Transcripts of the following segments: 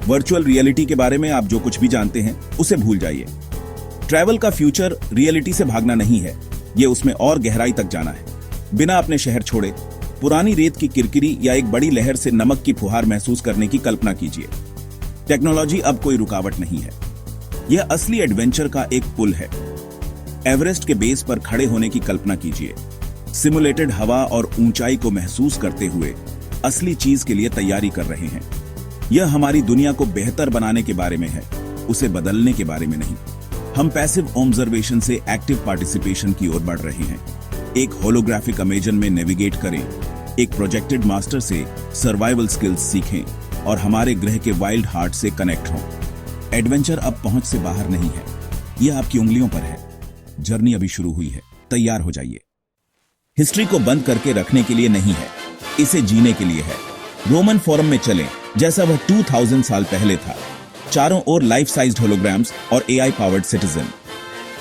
Virtual reality के बारे में आप जो कुछ भी जानते हैं उसे भूल जाइए। ट्रैवल का फ्यूचर रियलिटी से भागना नहीं है, ये उसमें और गहराई तक जाना है। बिना अपने शहर छोड़े पुरानी रेत की किरकिरी या एक बड़ी लहर से नमक की फुहार महसूस करने की कल्पना कीजिए। टेक्नोलॉजी अब कोई रुकावट नहीं है, यह असली एडवेंचर का एक पुल है। एवरेस्ट के बेस पर खड़े होने की कल्पना कीजिए, सिमुलेटेड हवा और ऊंचाई को महसूस करते हुए असली चीज के लिए तैयारी कर रहे हैं। यह हमारी दुनिया को बेहतर बनाने के बारे में है, उसे बदलने के बारे में नहीं। हम पैसिव ऑब्जर्वेशन से एक्टिव पार्टिसिपेशन की ओर बढ़ रहे हैं। एक होलोग्राफिक अमेजन में नेविगेट करें, एक प्रोजेक्टेड मास्टर से सर्वाइवल स्किल्स सीखें और हमारे ग्रह के वाइल्ड हार्ट से कनेक्ट हों। एडवेंचर अब पहुंच से बाहर नहीं है, यह आपकी उंगलियों पर है। जर्नी अभी शुरू हुई है, तैयार हो जाइए। हिस्ट्री को बंद करके रखने के लिए नहीं है, इसे जीने के लिए है। रोमन फोरम में चलें जैसा वह 2000 साल पहले था। चारों ओर लाइफ साइज्ड होलोग्राम्स और एआई पावर्ड सिटीजन।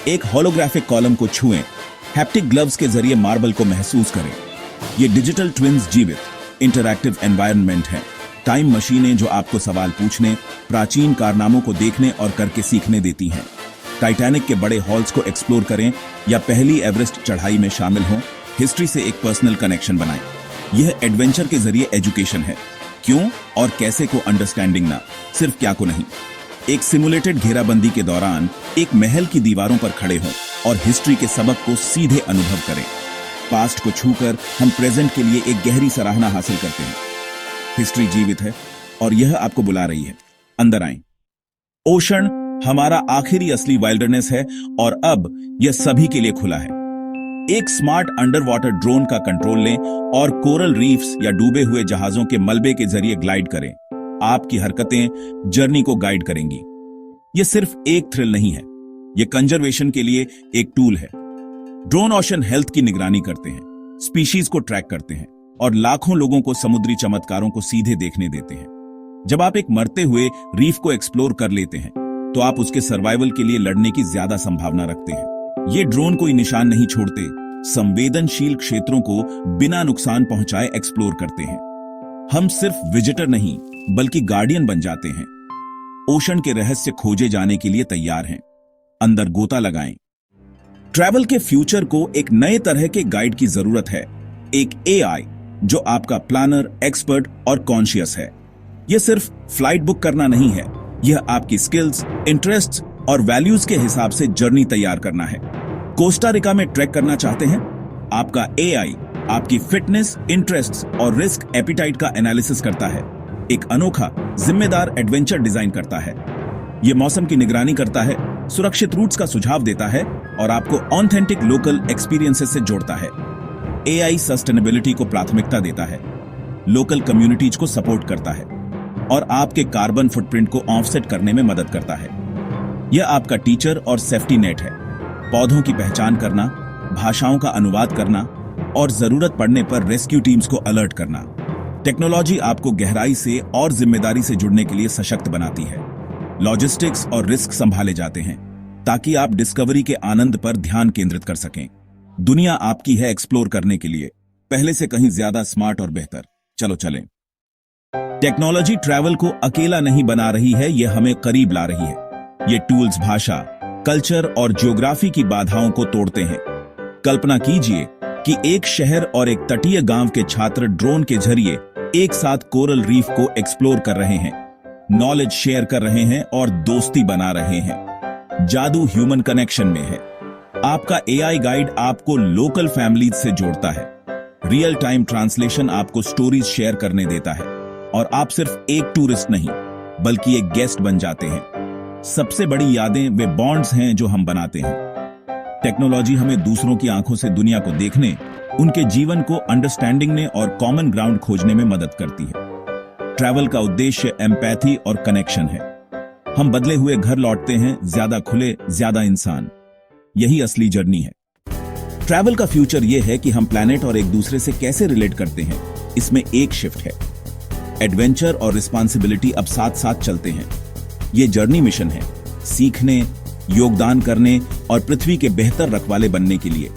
एक होलोग्राफिक कॉलम को छुएं, हैप्टिक ग्लव्स के जरिए मार्बल को महसूस करें। ये डिजिटल ट्विन्स जीवित इंटरैक्टिव एनवायरनमेंट हैं, टाइम मशीनें जो आपको सवाल पूछने, प्राचीन कारनामों को देखने और करके सीखने देती हैं। टाइटैनिक के बड़े हॉल्स को एक्सप्लोर करें या पहली एवरेस्ट चढ़ाई में शामिल हों, हिस्ट्री से एक पर्सनल कनेक्शन बनाएं। यह एडवेंचर के जरिए एजुकेशन है, क्यों और कैसे को अंडरस्टैंडिंग ना, सिर्फ क्या को नहीं। एक सिमुलेटेड घेराबंदी के दौरान एक महल की दीवारों पर खड़े हों और हिस्ट्री के सबक को सीधे अनुभव करें। पास्ट को छूकर हम प्रेजेंट के लिए एक गहरी सराहना हासिल करते हैं। हिस्ट्री जीवित है और यह आपको बुला रही है, अंदर आएं। ओशन हमारा आखिरी असली वाइल्डरनेस है और अब यह सभी के लिए खुला है। एक स्मार्ट अंडर वाटर ड्रोन का कंट्रोल लें और कोरल रीफ्स या डूबे हुए जहाजों के मलबे के जरिए ग्लाइड करें। आपकी हरकतें जर्नी को गाइड करेंगी। यह सिर्फ एक थ्रिल नहीं है, यह कंजर्वेशन के लिए एक टूल है। ड्रोन ओशन हेल्थ की निगरानी करते हैं, स्पीशीज को ट्रैक करते हैं और लाखों लोगों को समुद्री चमत्कारों को सीधे देखने देते हैं। जब आप एक मरते हुए रीफ को एक्सप्लोर कर लेते हैं तो आप उसके सर्वाइवल के लिए लड़ने की ज्यादा संभावना रखते हैं। ये ड्रोन कोई निशान नहीं छोड़ते, संवेदनशील क्षेत्रों को बिना नुकसान पहुंचाए एक्सप्लोर करते हैं। हम सिर्फ विजिटर नहीं बल्कि गार्डियन बन जाते हैं। ओशन के रहस्य खोजे जाने के लिए तैयार हैं, अंदर गोता लगाएं। ट्रैवल के फ्यूचर को एक नए तरह के गाइड की जरूरत है, एक एआई जो आपका प्लानर, एक्सपर्ट और कॉन्शियस है। यह सिर्फ फ्लाइट बुक करना नहीं है, यह आपकी स्किल्स, इंटरेस्ट्स और वैल्यूज के हिसाब से जर्नी तैयार करना है। कोस्टा रिका में ट्रैक करना चाहते हैं? आपका एआई आपकी फिटनेस, इंटरेस्ट्स और रिस्क एपिटाइट का एनालिसिस करता है, एक अनोखा जिम्मेदार एडवेंचर डिजाइन करता है। यह मौसम की निगरानी करता है, सुरक्षित रूट्स का सुझाव देता है और आपको ऑथेंटिक लोकल एक्सपीरियंसेस से जोड़ता है। एआई सस्टेनेबिलिटी को प्राथमिकता देता है, लोकल कम्युनिटीज को सपोर्ट करता है और आपके कार्बन फुटप्रिंट को ऑफसेट करने में मदद करता है। यह आपका टीचर और सेफ्टी नेट है, पौधों की पहचान करना, भाषाओं का अनुवाद करना और जरूरत पड़ने पर रेस्क्यू टीम्स को अलर्ट करना। टेक्नोलॉजी आपको गहराई से और जिम्मेदारी से जुड़ने के लिए सशक्त बनाती है। लॉजिस्टिक्स और रिस्क संभाले जाते हैं ताकि आप डिस्कवरी के आनंद पर ध्यान केंद्रित कर सकें। दुनिया आपकी है एक्सप्लोर करने के लिए, पहले से कहीं ज्यादा स्मार्ट और बेहतर। चलो चलें। टेक्नोलॉजी ट्रैवल को अकेला नहीं बना रही है, यह हमें करीब ला रही है। ये टूल्स भाषा, कल्चर और ज्योग्राफी की बाधाओं को तोड़ते हैं। कल्पना कीजिए कि एक शहर और एक तटीय गांव के छात्र ड्रोन के जरिए एक साथ कोरल रीफ को एक्सप्लोर कर रहे हैं, नॉलेज शेयर कर रहे हैं और दोस्ती बना रहे हैं। जादू ह्यूमन कनेक्शन में है। आपका एआई गाइड आपको लोकल फैमिलीज से जोड़ता है, रियल टाइम ट्रांसलेशन आपको स्टोरीज शेयर करने देता है और आप सिर्फ एक टूरिस्ट नहीं बल्कि एक गेस्ट बन जाते हैं। सबसे बड़ी यादें वे बॉन्ड्स हैं जो हम बनाते हैं। टेक्नोलॉजी हमें दूसरों की आंखों से दुनिया को देखने, उनके जीवन को अंडरस्टैंडिंग में और कॉमन ग्राउंड खोजने में मदद करती है। ट्रैवल का उद्देश्य एम्पैथी और कनेक्शन है। हम बदले हुए घर लौटते हैं, ज्यादा खुले, ज्यादा इंसान। यही असली जर्नी है। ट्रैवल का फ्यूचर यह है कि हम प्लैनेट और एक दूसरे से कैसे रिलेट करते हैं, इसमें एक शिफ्ट है। एडवेंचर और रिस्पांसिबिलिटी अब साथ साथ चलते हैं। ये जर्नी मिशन है, सीखने, योगदान करने और पृथ्वी के बेहतर रखवाले बनने के लिए।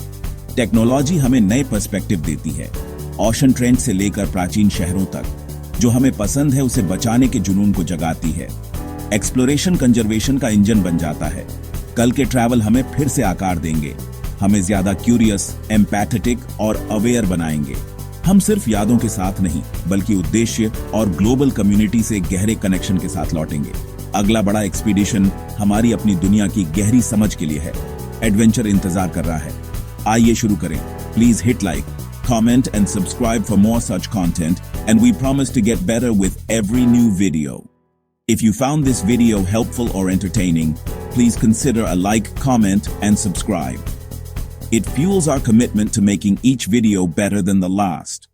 टेक्नोलॉजी हमें नए पर्सपेक्टिव देती है, ओशन ट्रेंड से लेकर प्राचीन शहरों तक। जो हमें पसंद है उसे बचाने के जुनून को जगाती है। एक्सप्लोरेशन कंजर्वेशन का इंजन बन जाता है। कल के ट्रैवल हमें फिर से आकार देंगे, हमें ज्यादा क्यूरियस, एम्पैथेटिक और अवेयर बनाएंगे। हम सिर्फ यादों के साथ नहीं, बल्कि उद्देश्य और ग्लोबल कम्युनिटी से गहरे कनेक्शन के साथ लौटेंगे। अगला बड़ा एक्सपीडिशन हमारी अपनी दुनिया की गहरी समझ के लिए है। एडवेंचर इंतजार कर रहा है। आइए शुरू करें। Please hit like, comment and subscribe for more such content, and we promise to get better with every new video. If you found this video helpful or entertaining, please consider a like, comment, and subscribe. It fuels our commitment to making each video better than the last.